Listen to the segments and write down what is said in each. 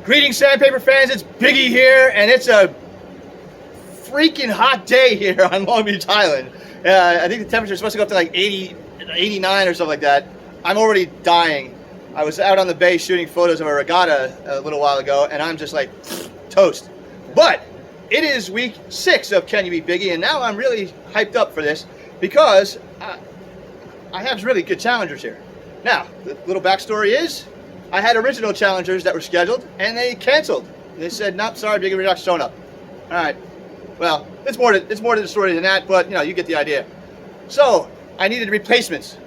Greetings, SandPaper fans. It's Biggy here, and it's a freaking hot day here on Long Beach Island. I think the temperature is supposed to go up to like 80, 89 or something like that. I'm already dying. I was out on the bay shooting photos of a regatta a little while ago, and I'm just like toast. But it is week 6 of Can You Beat Biggy, and now I'm really hyped up for this because I have really good challengers here. Now, the little backstory is I had original challengers that were scheduled, and they canceled. They said, nope, sorry, Biggy, we're not showing up. All right. Well, it's more to the story than that, but, you get the idea. So, I needed replacements.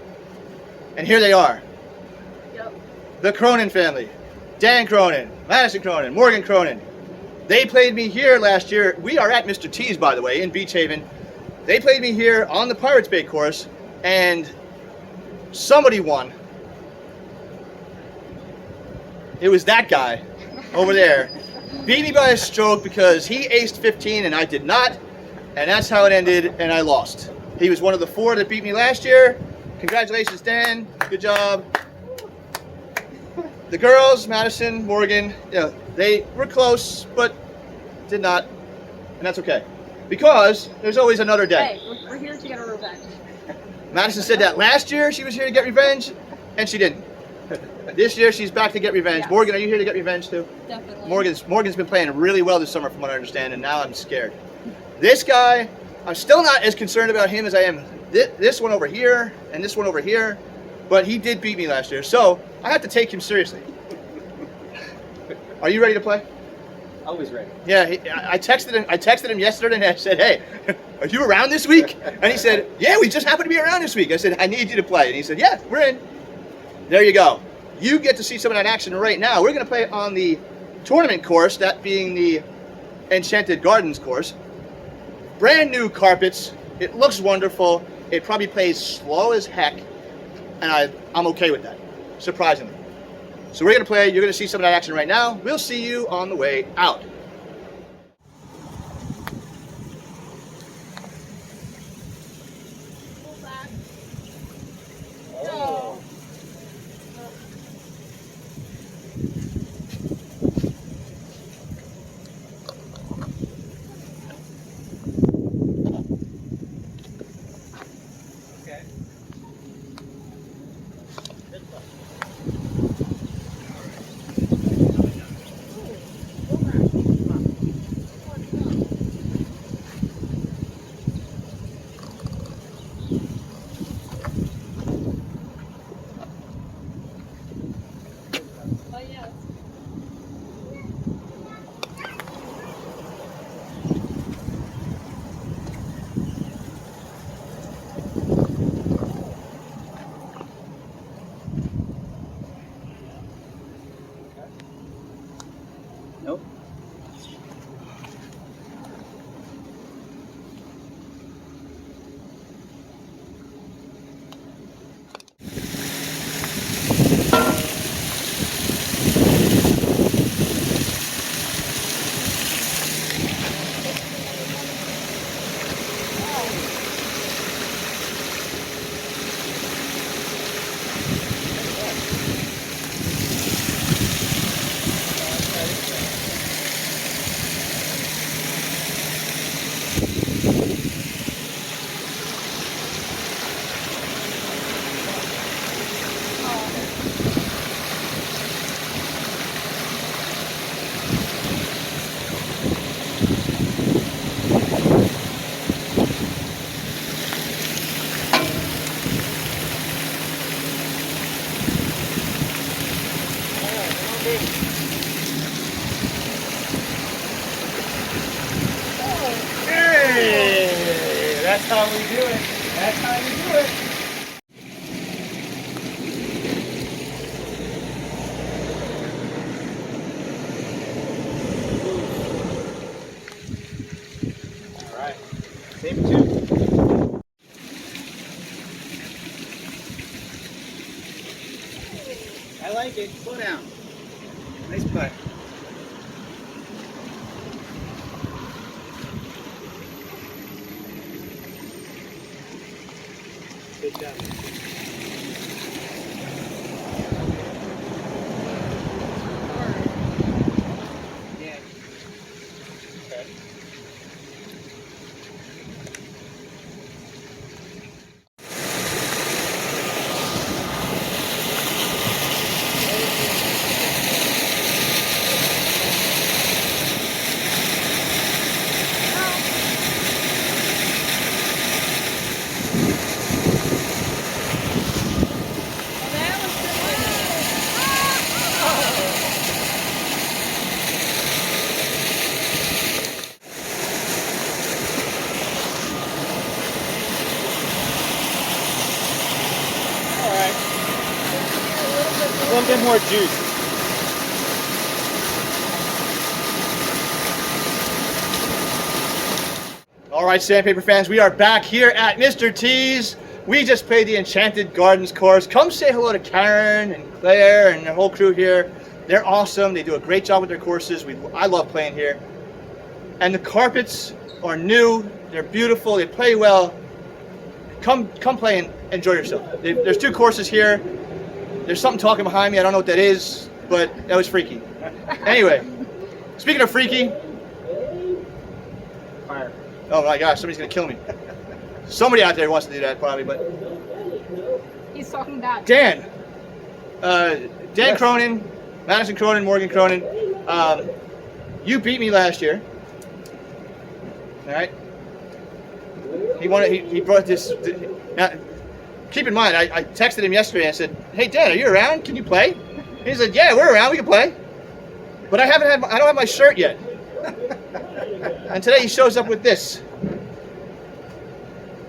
And here they are. Yep. The Cronin family. Dan Cronin, Madison Cronin, Morgan Cronin. They played me here last year. We are at Mr. T's, by the way, in Beach Haven. They played me here on the Pirates Bay course, and somebody won. It was that guy over there. Beat me by a stroke because he aced 15 and I did not. And that's how it ended, and I lost. He was one of the 4 that beat me last year. Congratulations, Dan. Good job. The girls, Madison, Morgan, they were close, but did not. And that's okay. Because there's always another day. Hey, we're here to get a revenge. Madison said that last year she was here to get revenge, and she didn't. This year she's back to get revenge. Yes. Morgan, are you here to get revenge too? Definitely. Morgan's been playing really well this summer from what I understand, and now I'm scared. This guy, I'm still not as concerned about him as I am this one over here and this one over here, but he did beat me last year, so I have to take him seriously. Are you ready to play? Always ready. Yeah, I texted him yesterday and I said, hey, are you around this week? And he said, yeah, we just happen to be around this week. I said, I need you to play. And he said, yeah, we're in. There you go. You get to see some of that action right now. We're going to play on the tournament course, that being the Enchanted Gardens course. Brand new carpets. It looks wonderful. It probably plays slow as heck, and I'm okay with that, surprisingly. So we're going to play. You're going to see some of that action right now. We'll see you on the way out. Nope. Hey, that's how we do it. That's how you do it. All right. Same 2. I like it. Slow down. Nice putt. Good job. little bit more juice. All right, SandPaper fans, we are back here at Mr. T's. We just played the Enchanted Gardens course. Come say hello to Karen and Claire and their whole crew here. They're awesome. They do a great job with their courses. I love playing here. And the carpets are new. They're beautiful. They play well. Come play and enjoy yourself. There's 2 courses here. There's something talking behind me. I don't know what that is, but that was freaky. Anyway, speaking of freaky. Fire. Oh my gosh, somebody's going to kill me. Somebody out there wants to do that probably, but... He's talking back. Dan. Dan Cronin, Madison Cronin, Morgan Cronin. You beat me last year. All right. He brought this. Now, keep in mind, I texted him yesterday and I said, "Hey Dan, are you around? Can you play?" He said, "Yeah, we're around. We can play." But I don't have my shirt yet. And today he shows up with this.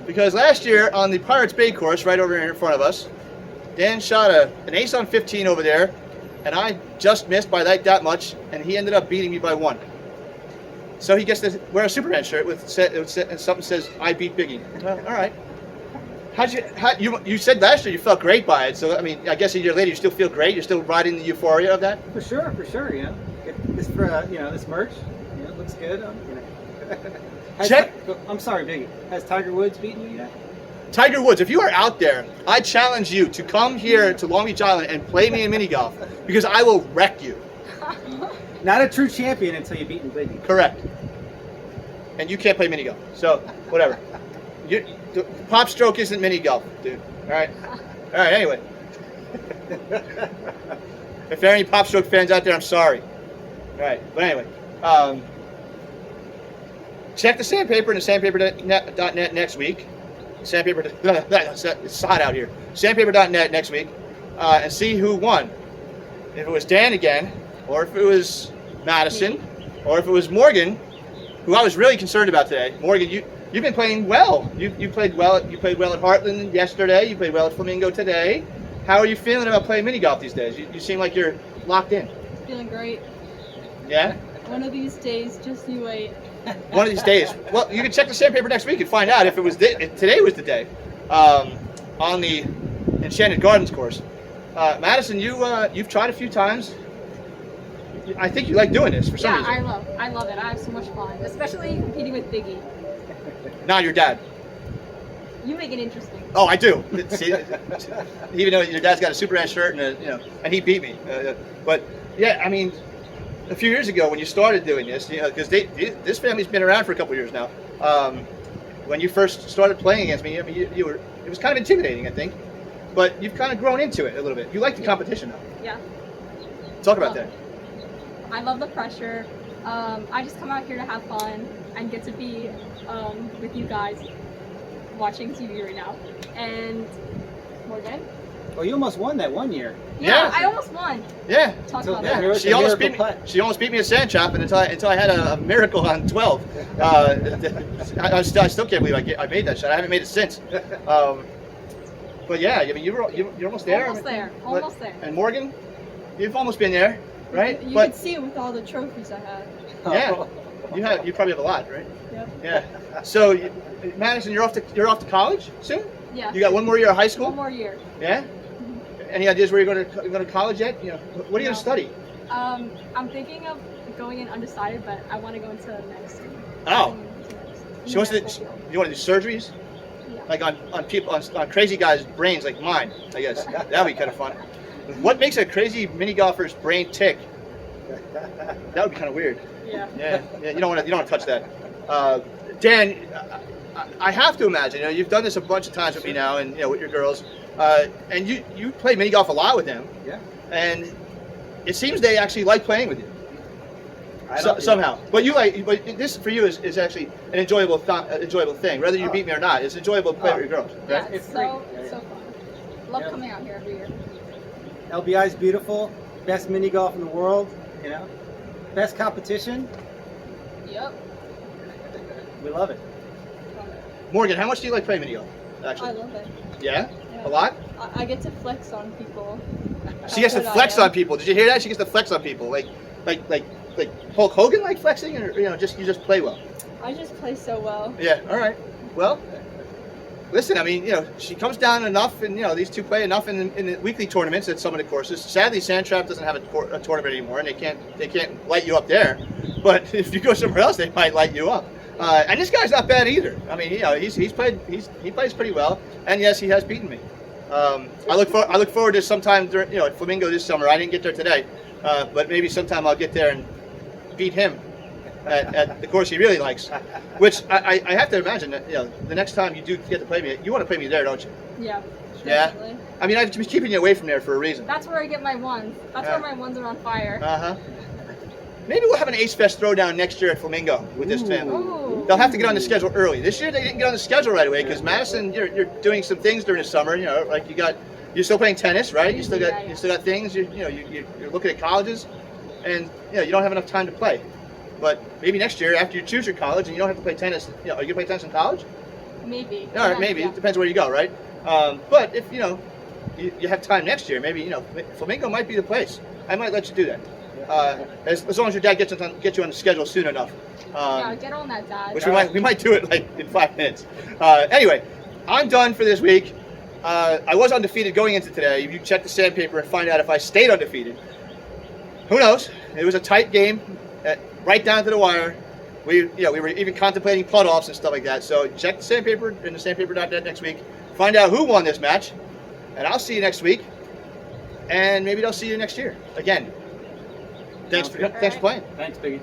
Because last year on the Pirates Bay course, right over here in front of us, Dan shot an ace on 15 over there, and I just missed by that much, and he ended up beating me by 1. So he gets to wear a Superman shirt and something says, "I beat Biggy." Well, all right. You said last year you felt great by it, so I mean, I guess a year later you still feel great. You're still riding the euphoria of that. For sure. You know, this for this merch. You know, it looks good. I'm sorry, Biggie. Has Tiger Woods beaten you yet? Tiger Woods, if you are out there, I challenge you to come here to Long Beach Island and play me in mini golf because I will wreck you. Not a true champion until you beat Biggie. Correct. And you can't play mini golf, so whatever. Pop stroke isn't mini golf, dude. All right. Anyway, if there are any pop stroke fans out there, I'm sorry. All right, but anyway, check the SandPaper and the SandPaper.net next week. SandPaper. It's hot out here. SandPaper.net next week, and see who won. If it was Dan again, or if it was Madison, or if it was Morgan, who I was really concerned about today. Morgan, you've been playing well. You played well. You played well at Heartland yesterday. You played well at Flamingo today. How are you feeling about playing mini golf these days? You seem like you're locked in. Feeling great. Yeah. One of these days, just you wait. One of these days. Well, you can check the SandPaper next week and find out if it was if today was the day on the Enchanted Gardens course. Madison, you've tried a few times. I think you like doing this for some reason. Yeah, I love it. I have so much fun, especially competing with Biggy. Not your dad. You make it interesting. Oh, I do. See, even though your dad's got a Superman shirt and he beat me. But yeah, I mean, a few years ago when you started doing this, because this family's been around for a couple years now. When you first started playing against me, I mean, it was kind of intimidating, I think. But you've kind of grown into it a little bit. You like the competition now. Yeah. Talk about that. I love the pressure. I just come out here to have fun and get to be with you guys watching TV right now. And Morgan? Well, you almost won that one year. Yeah, I almost won. Yeah. Talk about Yeah. that. She almost beat me at sand chopping until I had a miracle on 12. I still can't believe I made that shot. I haven't made it since. But yeah, I mean you're almost there. Almost there. And Morgan, you've almost been there, right? You can see it with all the trophies I have. Yeah. You probably have a lot, right? Yep. Yeah. So Madison, you're off to college soon? Yeah. You got one more year of high school? One more year. Yeah. Any ideas where you're going to college yet? What are you going to study? I'm thinking of going in undecided, but I want to go into medicine. Oh. You want to do surgeries? Yeah. Like on people on crazy guys' brains like mine, I guess. That'd be kind of fun. What makes a crazy mini golfer's brain tick? That would be kind of weird. Yeah. Yeah. You don't want to touch that. Dan, I have to imagine. You've done this a bunch of times with me now, and with your girls, and you play mini golf a lot with them. Yeah. And it seems they actually like playing with you. Somehow. But this for you is actually an enjoyable thing. Whether you beat me or not, it's enjoyable to play with your girls. Right? Yeah, it's so fun. Love coming out here every year. LBI is beautiful. Best mini golf in the world. Best competition. Yep. We love it. Morgan, how much do you like playing mini golf? Actually. I love it. Yeah? A lot? I get to flex on people. She gets to That's what flex I am. on people. Did you hear that? She gets to flex on people. Like Hulk Hogan like flexing, or you just play well. I just play so well. Yeah. All right. Well, listen. I mean, she comes down enough, and these two play enough in the weekly tournaments at some of the courses. Sadly, Sandtrap doesn't have a tournament anymore, and they can't light you up there. But if you go somewhere else, they might light you up. And this guy's not bad either. I mean, he plays pretty well, and yes, he has beaten me. I look forward to sometime during, at Flamingo this summer. I didn't get there today, but maybe sometime I'll get there and beat him at the course he really likes. Which I have to imagine that the next time you do get to play me, you want to play me there, don't you? Yeah. Yeah? Definitely. I mean, I've been keeping you away from there for a reason. That's where I get my ones. That's where my ones are on fire. Maybe we'll have an Ace Fest throwdown next year at Flamingo with this family. Ooh. They'll have to get on the schedule early. This year they didn't get on the schedule right away because Madison, you're doing some things during the summer. Like you're still playing tennis, right? You still got things. You're looking at colleges, and you don't have enough time to play. But maybe next year, after you choose your college and you don't have to play tennis, are you gonna play tennis in college? Maybe. All right, maybe. It depends where you go, right? But if you have time next year, maybe Flamingo might be the place. I might let you do that. As long as your dad gets you on the schedule soon enough. Yeah, get on that, Dad. Which we might do it like in 5 minutes. Anyway, I'm done for this week. I was undefeated going into today. If you check the SandPaper and find out if I stayed undefeated, who knows? It was a tight game, right down to the wire. We were even contemplating putt-offs and stuff like that. So check the SandPaper and the SandPaper.net next week. Find out who won this match, and I'll see you next week. And maybe they'll see you next year again. Thanks for playing. Thanks, Biggy.